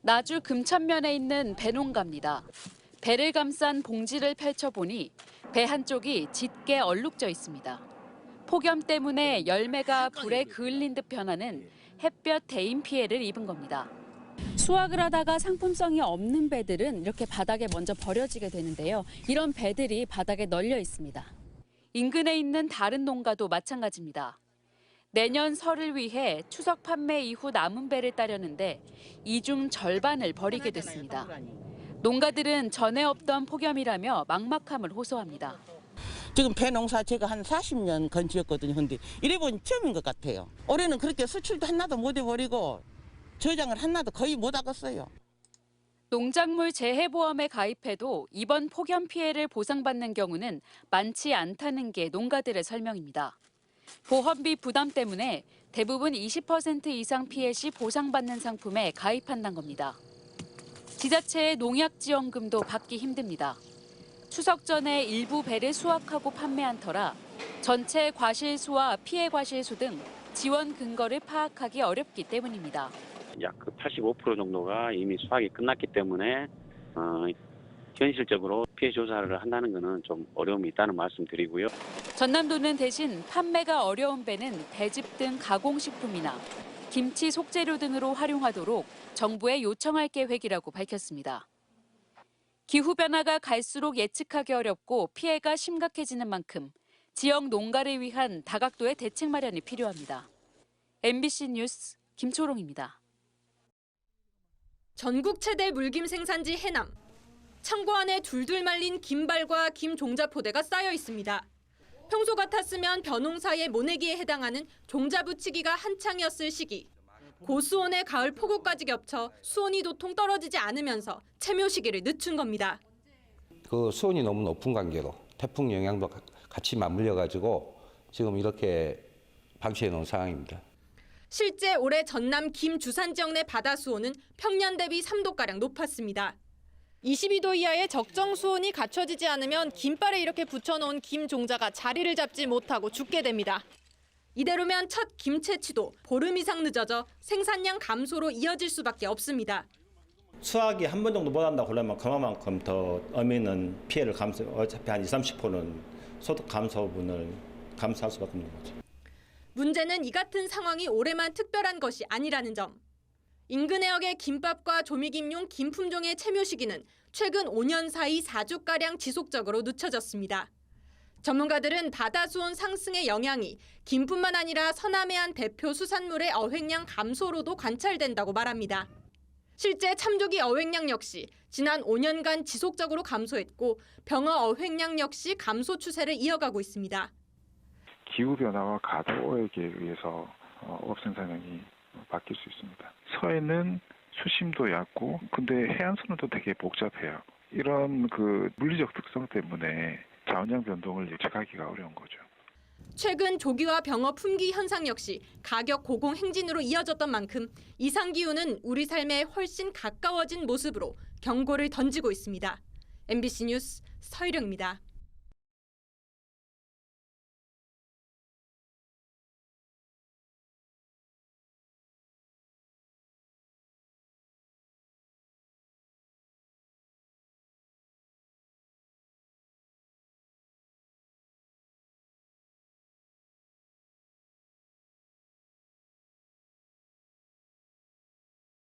나주 금천면에 있는 배농가입니다. 배를 감싼 봉지를 펼쳐보니 배 한쪽이 짙게 얼룩져 있습니다. 폭염 때문에 열매가 불에 그을린 듯 변하는 햇볕 대인 피해를 입은 겁니다. 수확을 하다가 상품성이 없는 배들은 이렇게 바닥에 먼저 버려지게 되는데요. 이런 배들이 바닥에 널려 있습니다. 인근에 있는 다른 농가도 마찬가지입니다. 내년 설을 위해 추석 판매 이후 남은 배를 따려는데 이 중 절반을 버리게 됐습니다. 농가들은 전에 없던 폭염이라며 막막함을 호소합니다. 지금 배 농사 제가 한 40년 건지었거든요. 근데 이래 보니 처음인 것 같아요. 올해는 그렇게 수출도 하나도 못 해버리고 저장을 하나도 거의 못 하겠어요. 농작물 재해보험에 가입해도 이번 폭염 피해를 보상받는 경우는 많지 않다는 게 농가들의 설명입니다. 보험비 부담 때문에 대부분 20% 이상 피해 시 보상받는 상품에 가입한다는 겁니다. 지자체의 농약지원금도 받기 힘듭니다. 추석 전에 일부 배를 수확하고 판매한 터라 전체 과실수와 피해 과실수 등 지원 근거를 파악하기 어렵기 때문입니다. 약 85% 정도가 이미 수확이 끝났기 때문에 현실적으로 피해 조사를 한다는 것은 좀 어려움이 있다는 말씀 드리고요. 전남도는 대신 판매가 어려운 배는 배즙 등 가공식품이나 김치 속재료 등으로 활용하도록 정부에 요청할 계획이라고 밝혔습니다. 기후변화가 갈수록 예측하기 어렵고 피해가 심각해지는 만큼 지역 농가를 위한 다각도의 대책 마련이 필요합니다. MBC 뉴스 김초롱입니다. 전국 최대 물김 생산지 해남. 창고 안에 둘둘 말린 김발과 김 종자 포대가 쌓여 있습니다. 평소 같았으면 벼농사의 모내기에 해당하는 종자 붙이기가 한창이었을 시기. 고수온의 가을 폭우까지 겹쳐 수온이 도통 떨어지지 않으면서 채묘 시기를 늦춘 겁니다. 그 수온이 너무 높은 관계로 태풍 영향도 같이 맞물려 가지고 지금 이렇게 방치해 놓은 상황입니다. 실제 올해 전남 김 주산 지역 내 바다 수온은 평년 대비 3도가량 높았습니다. 22도 이하의 적정 수온이 갖춰지지 않으면 김발에 이렇게 붙여놓은 김 종자가 자리를 잡지 못하고 죽게 됩니다. 이대로면 첫 김 채취도 보름 이상 늦어져 생산량 감소로 이어질 수밖에 없습니다. 수확이 한 번 정도 못 한다고 그러면 그만큼 더 어미는 피해를 어차피 한 20-30%는 소득 감소분을 감수할 수밖에 없는 거죠. 문제는 이 같은 상황이 올해만 특별한 것이 아니라는 점. 인근 해역의 김밥과 조미김용 김품종의 채묘 시기는 최근 5년 사이 4주가량 지속적으로 늦춰졌습니다. 전문가들은 바다 수온 상승의 영향이 김뿐만 아니라 서남해안 대표 수산물의 어획량 감소로도 관찰된다고 말합니다. 실제 참조기 어획량 역시 지난 5년간 지속적으로 감소했고 병어 어획량 역시 감소 추세를 이어가고 있습니다. 기후변화와 가다오에게 의해서 어업 생산량이 바뀔 수 있습니다. 서해는 수심도 얕고 근데 해안선은 또 되게 복잡해요. 이런 물리적 특성 때문에 자원량 변동을 예측하기가 어려운 거죠. 최근 조기와 병어 품귀 현상 역시 가격 고공 행진으로 이어졌던 만큼 이상기후는 우리 삶에 훨씬 가까워진 모습으로 경고를 던지고 있습니다. MBC 뉴스 서희령입니다.